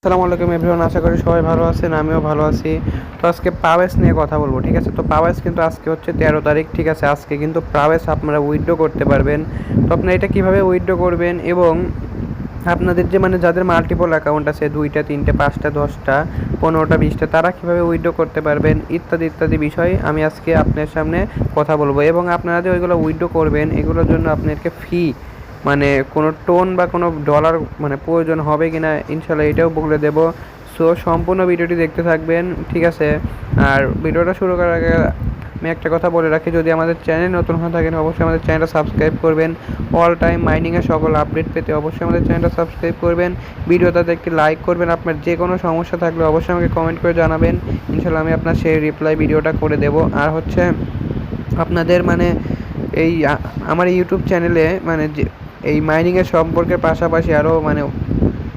আসসালামু আলাইকুম এভরিওয়ান, আশা করি সবাই ভালো আছেন, আমিও ভালো আছি। তো আজকে পাওয়েস নিয়ে কথা বলবো, ঠিক আছে। তো পাওয়েস কিন্তু আজকে হচ্ছে 13 তারিখ, ঠিক আছে। আজকে কিন্তু পাওয়েস আপনারা উইথড্র করতে পারবেন। তো আপনারা এটা কীভাবে উইথড্র করবেন এবং আপনাদের যে যাদের মাল্টিপল অ্যাকাউন্ট আছে 2টা 3টে 5টা 10টা 15টা 20টা, তারা কীভাবে উইথড্র করতে পারবেন ইত্যাদি ইত্যাদি বিষয় আমি আজকে আপনার সামনে কথা বলবো। এবং আপনারা যে ওইগুলো উইথড্র করবেন এগুলোর জন্য আপনাদেরকে ফি কোনো টোন বা কোনো ডলার প্রয়োজন হবে কি না ইনশাল্লাহ এটাও বলে দেবো। সো সম্পূর্ণ ভিডিওটি দেখতে থাকবেন, ঠিক আছে। আর ভিডিওটা শুরু করার আগে আমি একটা কথা বলে রাখি, যদি আমাদের চ্যানেল নতুন হয়ে থাকেন অবশ্যই আমাদের চ্যানেলটা সাবস্ক্রাইব করবেন। অল টাইম মাইনিংয়ের সকল আপডেট পেতে অবশ্যই আমাদের চ্যানেলটা সাবস্ক্রাইব করবেন। ভিডিওটাতে একটি লাইক করবেন। আপনার যে কোনো সমস্যা থাকলে অবশ্যই আমাকে কমেন্ট করে জানাবেন, ইনশাল্লাহ আমি আপনার সেই রিপ্লাই ভিডিওটা করে দেবো। আর হচ্ছে আপনাদের এই আমার ইউটিউব চ্যানেলে যে এই মাইনিংয়ের সম্পর্কে পাশাপাশি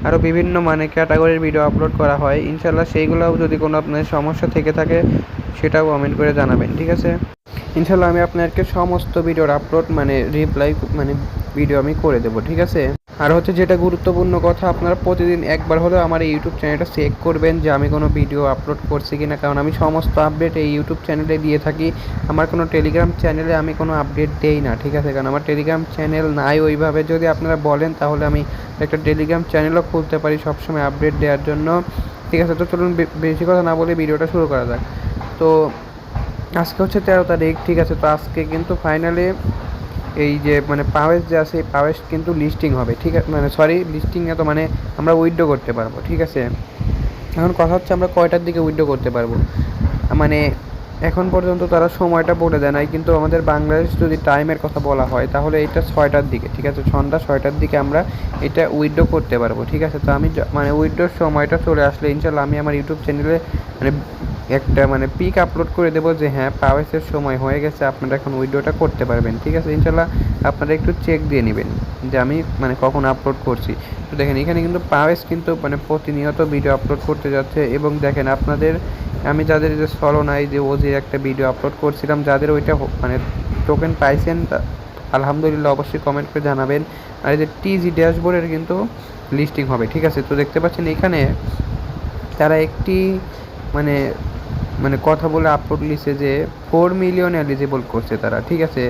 আরও বিভিন্ন ক্যাটাগরির ভিডিও আপলোড করা হয়, ইনশাল্লাহ সেইগুলোও যদি কোনো আপনার সমস্যা থেকে থাকে সেটাও কমেন্ট করে জানাবেন, ঠিক আছে। ইনশাল্লাহ আমি আপনাদেরকে সমস্ত ভিডিওর আপলোড রিপ্লাই ভিডিও আমি করে দেবো, ঠিক আছে। আর হচ্ছে যেটা গুরুত্বপূর্ণ কথা, আপনারা প্রতিদিন একবার হলেও আমার এই ইউটিউব চ্যানেলটা চেক করবেন যে আমি কোনো ভিডিও আপলোড করছি কি না, কারণ আমি সমস্ত আপডেট এই ইউটিউব চ্যানেলে দিয়ে থাকি। আমার কোনো টেলিগ্রাম চ্যানেলে আমি কোনো আপডেট দেই না, ঠিক আছে, কারণ আমার টেলিগ্রাম চ্যানেল নাই ওইভাবে। যদি আপনারা বলেন তাহলে আমি একটা টেলিগ্রাম চ্যানেলও খুলতে পারি সবসময় আপডেট দেওয়ার জন্য, ঠিক আছে। তো চলুন বেশি কথা না বলে ভিডিওটা শুরু করা যাক। তো আজকে হচ্ছে 13 তারিখ, ঠিক আছে। তো আজকে কিন্তু ফাইনালি এই যে পাওয়েস যে আছে এই পাওয়েস কিন্তু লিস্টিং হবে, ঠিক আছে। লিস্টিং না তো আমরা উইথড্র করতে পারবো, ঠিক আছে। এখন কথা হচ্ছে আমরা কয়টার দিকে উইথড্র করতে পারবো, এখন পর্যন্ত তারা সময়টা বলে দেয় নাই, কিন্তু আমাদের বাংলাদেশ যদি টাইমের কথা বলা হয় তাহলে এটা 6টার দিকে, ঠিক আছে। সন্ধ্যা 6টার দিকে আমরা এটা উইথড্র করতে পারবো, ঠিক আছে। তো আমি উইথড্রোর সময়টা চলে আসলে ইনশাল্লাহ আমি আমার ইউটিউব চ্যানেলে একটা পিক আপলোড করে দেবো যে হ্যাঁ পাওয়েসের সময় হয়ে গেছে, আপনারা এখন উইথড্রোটা করতে পারবেন, ঠিক আছে। ইনশাল্লাহ আপনারা একটু চেক দিয়ে নেবেন যে আমি কখন আপলোড করছি। তো দেখেন এখানে কিন্তু পাওয়েস কিন্তু প্রতিনিয়ত ভিডিও আপলোড করতে যাচ্ছে। এবং দেখেন আপনাদের আমি যাদের যে সলো নাই যে ওজির একটা ভিডিও আপলোড করছিলাম, যাদের ওইটা টোকেন পাইছেন আলহামদুলিল্লাহ অবশ্যই কমেন্ট করে জানাবেন। আর এই যে টিজি ড্যাশবোর্ডের কিন্তু লিস্টিং হবে, ঠিক আছে। তো দেখতে পাচ্ছেন এখানে তারা একটি কথা বলে আপলোড লিখছে যে 4 মিলিয়ন এলিজিবল করছে তারা, ঠিক আছে।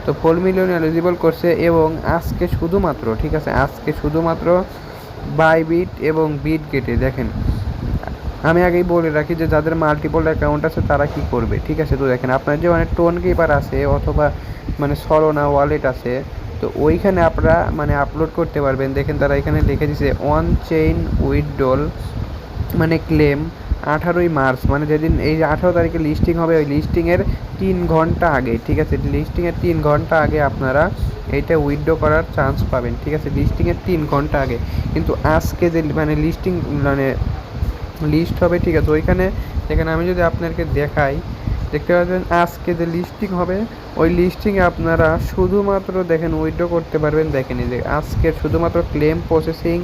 তো 4 মিলিয়ন এলিজিবল করছে এবং আজকে শুধুমাত্র, ঠিক আছে, আজকে শুধুমাত্র বাইবিট এবং বিটগেটে দেখেন, আমি আগেই বলে রাখি যে যাদের মাল্টিপল অ্যাকাউন্ট আছে তারা কি করবে, ঠিক আছে। তো দেখেন আপনার যে টোন কিপার আছে অথবা সলোনা ওয়ালেট আছে, তো ওইখানে আপনারা আপলোড করতে পারবেন। দেখেন তারা এখানে লিখে দিছে অন চেইন উইথড্রল ক্লেম 18ই মার্চ, যেদিন এই 18 তারিখে লিস্টিং হবে ওই লিস্টিংয়ের 3 ঘন্টা আগে, ঠিক আছে। লিস্টিংয়ের 3 ঘন্টা আগে আপনারা এইটা উইথড্র করার চান্স পাবেন, ঠিক আছে, লিস্টিংয়ের 3 ঘন্টা আগে। কিন্তু আজকে যে লিস্টিং লিস্ট হবে, ঠিক আছে, ওইখানে এখানে আমি যদি আপনাদেরকে দেখাই, দেখতে পাচ্ছেন আজকে যে লিস্টিং হবে ওই লিস্টিংয়ে আপনারা শুধুমাত্র দেখেন উইথড্র করতে পারবেন। দেখেন এই যে আজকের শুধুমাত্র ক্লেম প্রসেসিং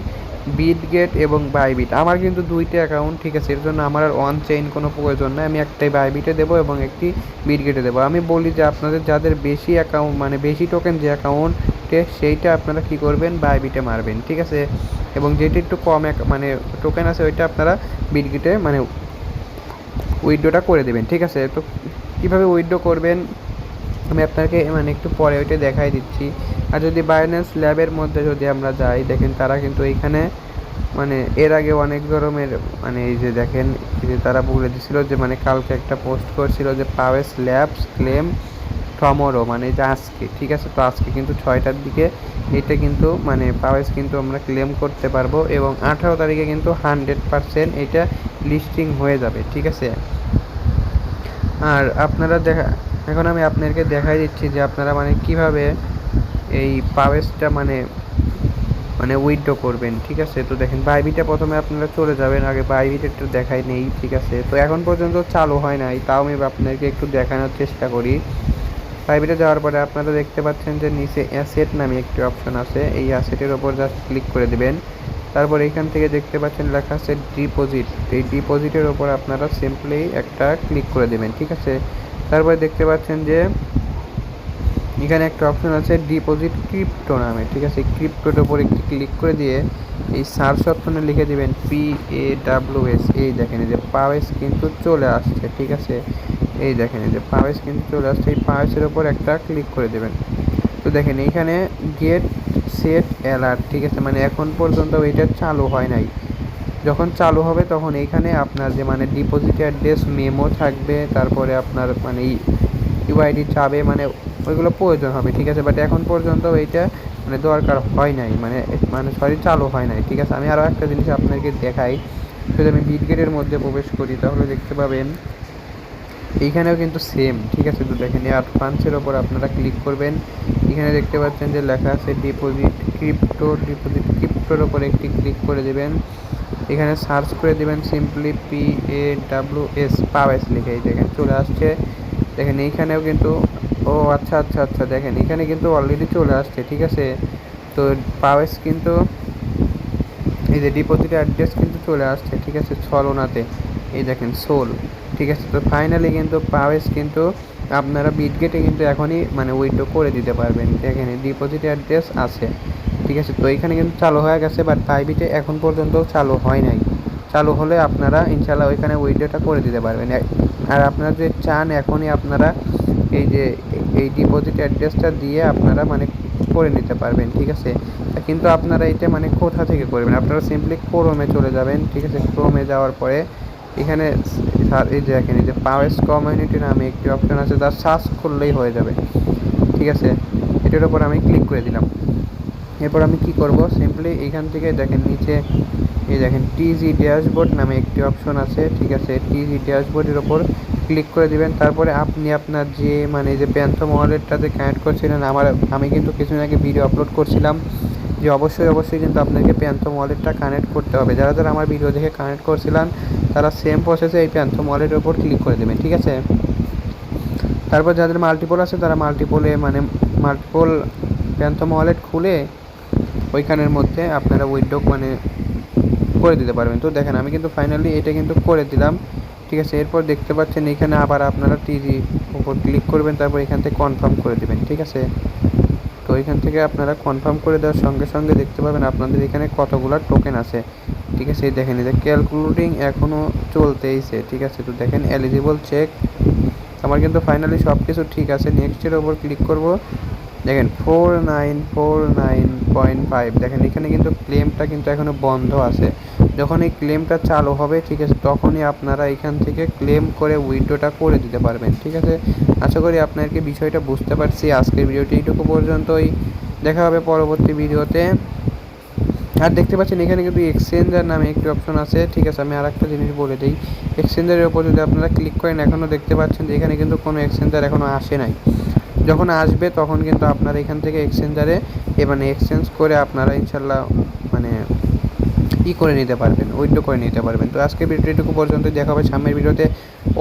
বিটগেট এবং বাইবিট, আমার কিন্তু 2টা অ্যাকাউন্ট, ঠিক আছে। এর জন্য আমার আর অন চেইন কোনো প্রয়োজন নেই, আমি একটাই বাইবিটে দেবো এবং একটি বিটগেটে দেবো। আমি বলি যে আপনাদের যাদের বেশি অ্যাকাউন্ট বেশি টোকেন যে অ্যাকাউন্টে সেইটা আপনারা কী করবেন বাইবিটে মারবেন, ঠিক আছে। এবং যেটি একটু কম টোকেন আছে ওইটা আপনারা বিটগেটে উইথড্রটা করে দেবেন, ঠিক আছে। তো কীভাবে উইথড্র করবেন আমি আপনাকে একটু পরে ওইটা দেখাই দিচ্ছি। আর যদি বাইন্যান্স ল্যাবের মধ্যে যদি আমরা যাই, দেখেন তারা কিন্তু এইখানে এর আগে অনেক ধরনের এই যে দেখেন যে তারা বলে দিছিল যে কালকে একটা পোস্ট করছিল যে পাওয়েস ল্যাবস ক্লেম টমোরো, যে আজকে, ঠিক আছে। তো আজকে কিন্তু 6টার দিকে এটা কিন্তু পাওয়েস কিন্তু আমরা ক্লেম করতে পারবো এবং 18 তারিখে কিন্তু 100% এটা লিস্টিং হয়ে যাবে, ঠিক আছে। আর আপনারা এখন আমি আপনাদেরকে দেখাই দিচ্ছি যে আপনারা কিভাবে এই পাওয়েসটা উইথড্র করবেন, ঠিক আছে। তো দেখেন বাইবিটে প্রথমে আপনারা চলে যাবেন, আগে বাইবিট একটু দেখাই নেই, ঠিক আছে। তো এখন পর্যন্ত চালু হয় নাই, তাও আমি আপনাদেরকে একটু দেখানোর চেষ্টা করি। বাইবিটে যাওয়ার পরে আপনারা দেখতে পাচ্ছেন যে নিচে অ্যাসেট নামে একটি অপশন আছে, এই অ্যাসেটের ওপর জাস্ট ক্লিক করে দেবেন। তারপর এখান থেকে দেখতে পাচ্ছেন লেখা আছে ডিপোজিট, এই ডিপোজিটের ওপর আপনারা সিম্পলি একটা ক্লিক করে দেবেন, ঠিক আছে। তারপরে দেখতে পাচ্ছেন যে এখানে একটা অপশন আছে ডিপোজিট ক্রিপ্টো নামে, ঠিক আছে। ক্রিপ্টোর উপর একটি ক্লিক করে দিয়ে এই সার্চ অপশনে লিখে দিবেন PAWS। এই দেখেন এই যে পাওয়েস কিন্তু চলে আসছে, ঠিক আছে। এই দেখেন এই যে পাওয়েস কিন্তু চলে আসছে, এই পাওয়েসের উপর একটা ক্লিক করে দেবেন। তো দেখেন এইখানে গেট সেট অ্যালার্ট, ঠিক আছে, মানে এখন পর্যন্ত এটা চালু হয় নাই। যখন চালু হবে তখন এইখানে আপনার যে মানে ডিপোজিট অ্যাড্রেস মেমো থাকবে, তারপরে আপনার মানে ইউআইডি চাবে, মানে ওইগুলো প্রয়োজন হবে, ঠিক আছে। বাট এখন পর্যন্ত এইটা মানে দরকার হয় নাই, মানে মানে সরি চালু হয় নাই, ঠিক আছে। আমি আরও একটা জিনিস আপনাকে দেখাই, যদি আমি বিটগেটের মধ্যে প্রবেশ করি তাহলে দেখতে পাবেন এইখানেও কিন্তু সেম, ঠিক আছে। তো দেখেন অ্যাডভান্সের ওপর আপনারা ক্লিক করবেন, এখানে দেখতে পাচ্ছেন যে লেখা আছে ডিপোজিট ক্রিপ্টোর ওপর একটি ক্লিক করে দেবেন। এখানে সার্চ করে দেবেন সিম্পলি PAWS পাওয়েস লিখে, এই দেখেন চলে আসছে। দেখেন এইখানেও কিন্তু ও আচ্ছা আচ্ছা আচ্ছা, দেখেন এখানে কিন্তু অলরেডি চলে আসছে, ঠিক আছে। তো পাওয়েস কিন্তু এই যে ডিপোজিট অ্যাড্রেস কিন্তু চলে আসছে, ঠিক আছে, ছলনাতে। এই দেখেন সোল, ঠিক আছে। তো ফাইনালি কিন্তু পাওয়েস কিন্তু আপনারা বিটগেটে কিন্তু এখনই মানে উইথড্র করে দিতে পারবেন। দেখেন ডিপোজিট অ্যাড্রেস আছে, ঠিক আছে। তো এখানে কিন্তু চালু হয়ে গেছে, বাট বাইবিটে এখন পর্যন্ত চালু হয় নাই। চালু হলে আপনারা ইনশাল্লাহ ওইখানে উইথড্রটা করে দিতে পারবেন। আর আপনারা যে চান এখনই আপনারা এই যে এই ডিপোজিট অ্যাড্রেসটা দিয়ে আপনারা মানে করে নিতে পারবেন, ঠিক আছে। কিন্তু আপনারা এটা মানে কোথা থেকে করবেন, আপনারা সিম্পলি ক্রোমে চলে যাবেন, ঠিক আছে। ক্রোমে যাওয়ার পরে এখানে এই যে দেখেন এই যে পাওয়েস কমিউনিটি নামে একটি অপশন আছে, তার সার্চ করলেই হয়ে যাবে, ঠিক আছে। এটার উপর আমি ক্লিক করে দিলাম। এরপর আমি কি করব, সিম্পলি এখান থেকে দেখেন নিচে এই দেখেন টিজি ড্যাশবোর্ড নামে একটি অপশন আছে, ঠিক আছে। টিজি ড্যাশবোর্ডের ওপর ক্লিক করে দিবেন। তারপরে আপনি আপনার যে মানে যে প্যান্থম ওয়ালেটটাতে কানেক্ট করছিলেন, আমি কিন্তু কিছুদিন আগে ভিডিও আপলোড করছিলাম যে অবশ্যই কিন্তু আপনাকে প্যান্থম ওয়ালেটটা কানেক্ট করতে হবে। যারা যারা আমার ভিডিও দেখে কানেক্ট করছিলেন তারা সেম প্রসেসে এই প্যান্থম ওয়ালেটের ওপর ক্লিক করে দেবেন, ঠিক আছে। তারপর যাদের মাল্টিপল আছে তারা মাল্টিপলে মানে মাল্টিপল প্যান্থম ওয়ালেট খুলে ওইখানের মধ্যে আপনারা উইথড্র মানে করে দিতে পারবেন। তো দেখেন আমি কিন্তু ফাইনালি এটা কিন্তু করে দিলাম, ঠিক আছে। এরপর দেখতে পাচ্ছেন এখানে আবার আপনারা টিজি উপর ক্লিক করবেন, তারপর এখান থেকে কনফার্ম করে দেবেন, ঠিক আছে। তো এখান থেকে আপনারা কনফার্ম করে দেওয়ার সঙ্গে সঙ্গে দেখতে পাবেন আপনাদের এখানে কতগুলো টোকেন আছে, ঠিক আছে। দেখেন এই যে ক্যালকুলেটিং এখনও চলতেইছে, ঠিক আছে। তো দেখেন এলিজিবল চেক, আমার কিন্তু ফাইনালি সব কিছু ঠিক আছে। নেক্সটের ওপর ক্লিক করব, দেখেন 4949.5, দেখেন এখানে কিন্তু ক্লেমটা কিন্তু এখনও বন্ধ আছে। যখন এই ক্লেমটা চালু হবে, ঠিক আছে, তখনই আপনারা এখান থেকে ক্লেম করে উইথড্রটা করে দিতে পারবেন, ঠিক আছে। আশা করি আপনাদেরকে বিষয়টা বুঝতে পারছি। আজকের ভিডিওটি এইটুকু পর্যন্তই, দেখা হবে পরবর্তী ভিডিওতে। আর দেখতে পাচ্ছেন এখানে কিন্তু এক্সচেঞ্জার নামে একটি অপশন আছে, ঠিক আছে। আমি আর একটা জিনিস বলে দিই, এক্সচেঞ্জারের উপর যদি আপনারা ক্লিক করেন এখনও দেখতে পাচ্ছেন যে এখানে কিন্তু কোনো এক্সচেঞ্জার এখনও আসে নাই। যখন আসবে তখন কিন্তু আপনারা এখান থেকে এক্সচেঞ্জারে মানে এক্সচেঞ্জ করে আপনারা ইনশাল্লাহ মানে করে নিতে পারবেন, উইথড্র করে নিতে পারবেন। তো আজকে ভিডিওটি এটুকু পর্যন্ত, দেখা হবে সামনের ভিডিওতে।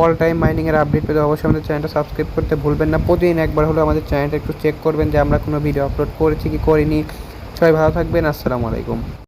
অল টাইম মাইনিংয়ের আপডেট পেতে অবশ্যই আমাদের চ্যানেলটা সাবস্ক্রাইব করতে ভুলবেন না। প্রতিদিন একবার হলেও আমাদের চ্যানেলটা একটু চেক করবেন যে আমরা কোনো ভিডিও আপলোড করেছি কি করিনি। সবাই ভালো থাকবেন, আসসালামু আলাইকুম।